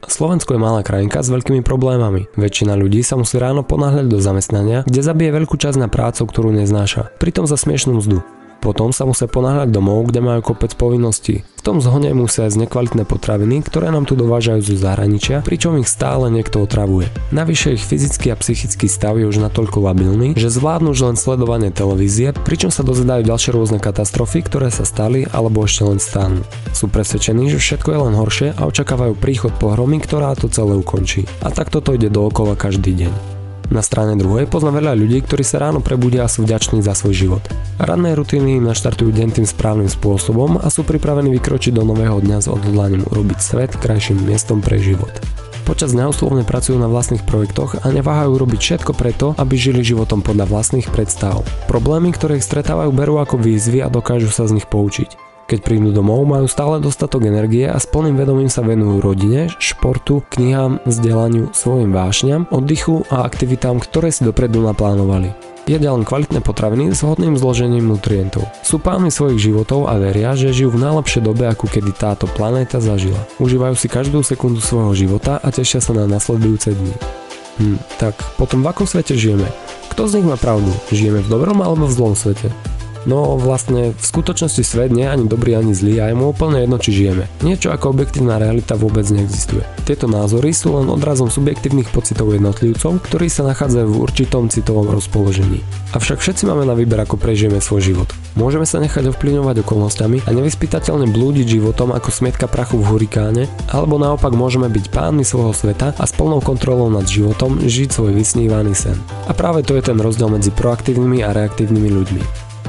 Slovensko je malá krajinka s veľkými problémami. Väčšina ľudí sa musí ráno ponáhľať do zamestnania, kde zabije veľkú časť na prácu, ktorú neznáša. Pritom za smiešnú mzdu. Potom sa musia ponáhľať domov, kde majú kopec povinností. V tom zhone musia jesť nekvalitné potraviny, ktoré nám tu dovážajú zo zahraničia, pričom ich stále niekto otravuje. Navyše ich fyzický a psychický stav je už natoľko labilný, že zvládnu už len sledovanie televízie, pričom sa dozvedajú ďalšie rôzne katastrofy, ktoré sa stali alebo ešte len stanú. Sú presvedčení, že všetko je len horšie a očakávajú príchod pohromy, ktorá to celé ukončí. A takto to ide dookola každý deň. Na strane druhej poznám veľa ľudí, ktorí sa ráno prebudia a sú vďační za svoj život. Ranné rutiny im naštartujú deň tým správnym spôsobom a sú pripravení vykročiť do nového dňa s odhodlaním urobiť svet krajším miestom pre život. Počas dňa úslovne pracujú na vlastných projektoch a neváhajú robiť všetko preto, aby žili životom podľa vlastných predstav. Problémy, ktoré ich stretávajú, berú ako výzvy a dokážu sa z nich poučiť. Keď prídu domov, majú stále dostatok energie a s plným vedomím sa venujú rodine, športu, knihám, vzdelaniu, svojim vášňam, oddychu a aktivitám, ktoré si dopredu naplánovali. Jedia len kvalitné potraviny s vhodným zložením nutrientov. Sú pánmi svojich životov a veria, že žijú v najlepšej dobe, akú kedy táto planéta zažila. Užívajú si každú sekundu svojho života a tešia sa na nasledujúce dni. Tak potom v akom svete žijeme? Kto z nich má pravdu? Žijeme v dobrom alebo v zlom svete? No vlastne v skutočnosti svet nie je ani dobrý ani zlý a je mu úplne jedno, či žijeme. Niečo ako objektívna realita vôbec neexistuje. Tieto názory sú len odrazom subjektívnych pocitov jednotlivcov, ktorí sa nachádzajú v určitom citovom rozpoložení. Avšak všetci máme na výber, ako prežijeme svoj život. Môžeme sa nechať ovplyvňovať okolnostiami a nevyspytateľne blúdiť životom ako smietka prachu v hurikáne, alebo naopak môžeme byť pánmi svojho sveta a s plnou kontrolou nad životom žiť svoj vysnívaný sen. A práve to je ten rozdiel medzi proaktívnymi a reaktívnymi ľuďmi.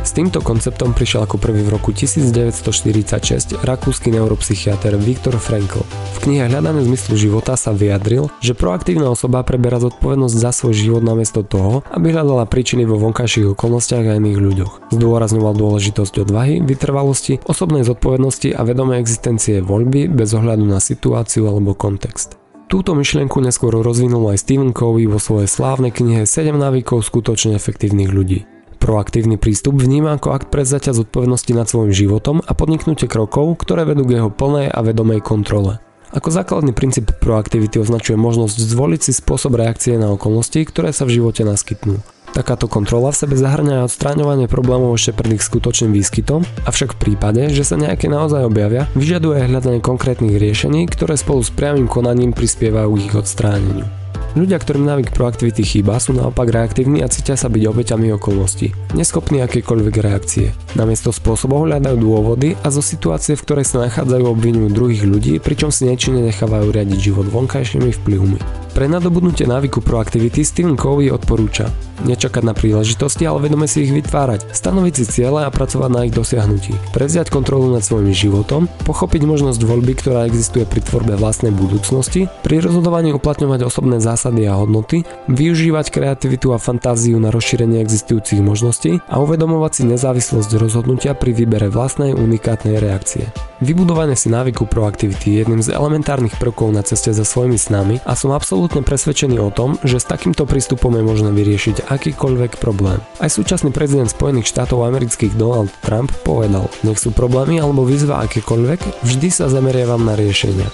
S týmto konceptom prišiel ako prvý v roku 1946 rakúsky neuropsychiater Viktor Frankl. V knihe Hľadanie zmyslu života sa vyjadril, že proaktívna osoba preberá zodpovednosť za svoj život namiesto toho, aby hľadala príčiny vo vonkajších okolnostiach a iných ľuďoch. Zdôrazňoval dôležitosť odvahy, vytrvalosti, osobnej zodpovednosti a vedomej existencie voľby bez ohľadu na situáciu alebo kontext. Túto myšlienku neskôr rozvinul aj Stephen Covey vo svojej slávnej knihe 7 návykov skutočne efektívnych ľudí. Proaktívny prístup vníma ako akt prevzatia zodpovednosti nad svojím životom a podniknutie krokov, ktoré vedú k jeho plnej a vedomej kontrole. Ako základný princíp proaktivity označuje možnosť zvoliť si spôsob reakcie na okolnosti, ktoré sa v živote naskytnú. Takáto kontrola v sebe zahŕňa aj odstráňovanie problémov ešte pred ich skutočným výskytom, avšak v prípade, že sa nejaké naozaj objavia, vyžaduje aj hľadanie konkrétnych riešení, ktoré spolu s priamym konaním prispievajú k ich odstráneniu. Ľudia, ktorým návyk proaktivity chýba, sú naopak reaktívni a cítia sa byť obeťami okolností, neschopní akejkoľvek reakcie. Namiesto spôsobov hľadajú dôvody a zo situácie, v ktorej sa nachádzajú, obviňujú druhých ľudí, pričom si nečinne nechávajú riadiť život vonkajšími vplyvmi. Pre nadobudnutie návyku proaktivity Stephen Covey odporúča nečakať na príležitosti, ale vedome si ich vytvárať, stanoviť si ciele a pracovať na ich dosiahnutí, prevziať kontrolu nad svojím životom, pochopiť možnosť voľby, ktorá existuje pri tvorbe vlastnej budúcnosti, pri rozhodovaní uplatňovať osobné zásady a hodnoty, využívať kreativitu a fantáziu na rozšírenie existujúcich možností a uvedomovať si nezávislosť rozhodnutia pri výbere vlastnej unikátnej reakcie. Vybudovanie si návyku proaktivity je jedným z elementárnych prvkov na ceste za svojimi snami a som absolútne presvedčený o tom, že s takýmto prístupom je možné vyriešiť akýkoľvek problém. Aj súčasný prezident Spojených štátov amerických Donald Trump povedal: nech sú problémy alebo výzva akékoľvek, vždy sa zameriavam na riešenia.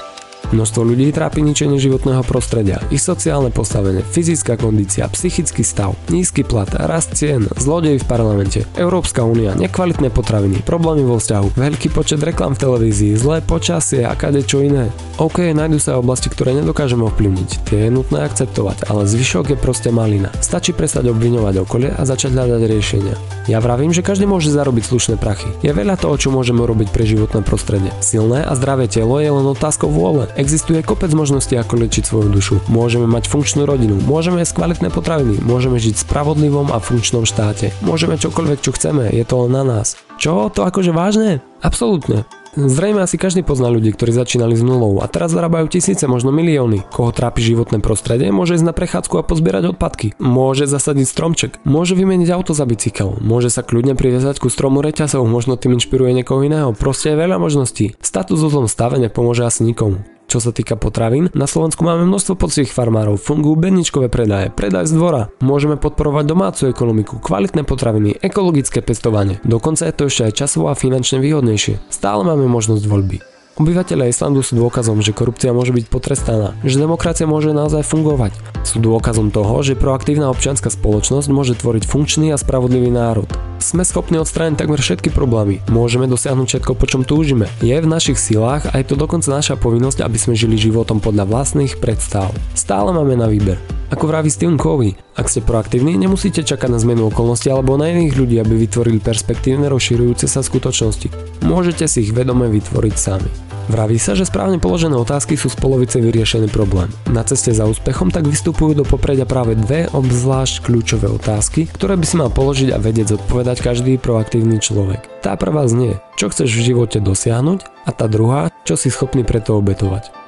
Množstvo ľudí trápi ničenie životného prostredia, ich sociálne postavenie, fyzická kondícia, psychický stav, nízky plat, rast cien, zlodej v parlamente, Európska únia, nekvalitné potraviny, problémy vo vzťahu, veľký počet reklám v televízii, zlé počasie a kadečo iné. OK, nájdu sa oblasti, ktoré nedokážeme ovplyvniť, tie je nutné akceptovať, ale zvyšok je proste malina. Stačí prestať obviňovať okolie a začať hľadať riešenia. Ja vravím, že každý môže zarobiť slušné prachy. Je veľa toho, čo môžeme urobiť pre životné prostredie. Silné a zdravé telo je len otázkou vôle. Existuje kopec možností, ako liečiť svoju dušu. Môžeme mať funkčnú rodinu, môžeme jesť kvalitné potraviny, môžeme žiť v spravodlivom a funkčnom štáte. Môžeme čokoľvek, čo chceme, je to len na nás. Čo? To akože vážne? Absolútne. Zrejme asi každý pozná ľudí, ktorí začínali s nulou a teraz zarábajú tisíce, možno milióny. Koho trápi životné prostredie, môže ísť na prechádzku a pozbierať odpadky. Môže zasadiť stromček, môže vymeniť auto za bicykel, môže sa kľudne priviazať ku stromu reťazov, možno tým inšpiruje niekoho iného. Proste je veľa možností. Status vo zlom stave nepomôže asi nikomu. Čo sa týka potravín, na Slovensku máme množstvo poctivých farmárov, fungujú bedničkové predaje, predaj z dvora. Môžeme podporovať domácu ekonomiku, kvalitné potraviny, ekologické pestovanie. Dokonca je to ešte aj časovo a finančne výhodnejšie. Stále máme možnosť voľby. Obyvatelia Islandu sú dôkazom, že korupcia môže byť potrestaná, že demokracia môže naozaj fungovať. Sú dôkazom toho, že proaktívna občianska spoločnosť môže tvoriť funkčný a spravodlivý národ. Sme schopní odstrániť takmer všetky problémy, môžeme dosiahnuť všetko, po čom túžime. Je v našich silách a je to dokonca naša povinnosť, aby sme žili životom podľa vlastných predstav. Stále máme na výber. Ako vraví Stephen Covey, ak ste proaktívni, nemusíte čakať na zmenu okolností alebo na iných ľudí, aby vytvorili perspektívne rozširujúce sa skutočnosti. Môžete si ich vedome vytvoriť sami. Vraví sa, že správne položené otázky sú z polovice vyriešený problém. Na ceste za úspechom tak vystupujú do popredia práve dve obzvlášť kľúčové otázky, ktoré by si mal položiť a vedieť zodpovedať každý proaktívny človek. Tá prvá znie, čo chceš v živote dosiahnuť, a tá druhá, čo si schopný preto obetovať.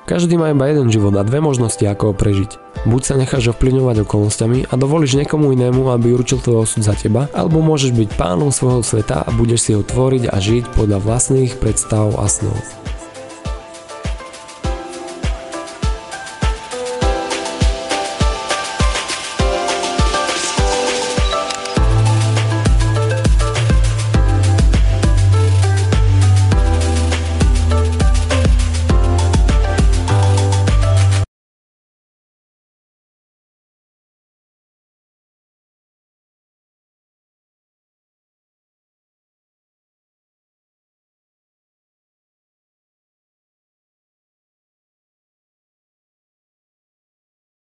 Každý má iba jeden život a dve možnosti, ako ho prežiť. Buď sa necháš ovplyvňovať okolnostiami a dovolíš niekomu inému, aby určil tvoj osud za teba, alebo môžeš byť pánom svojho sveta a budeš si ho tvoriť a žiť podľa vlastných predstav a snov.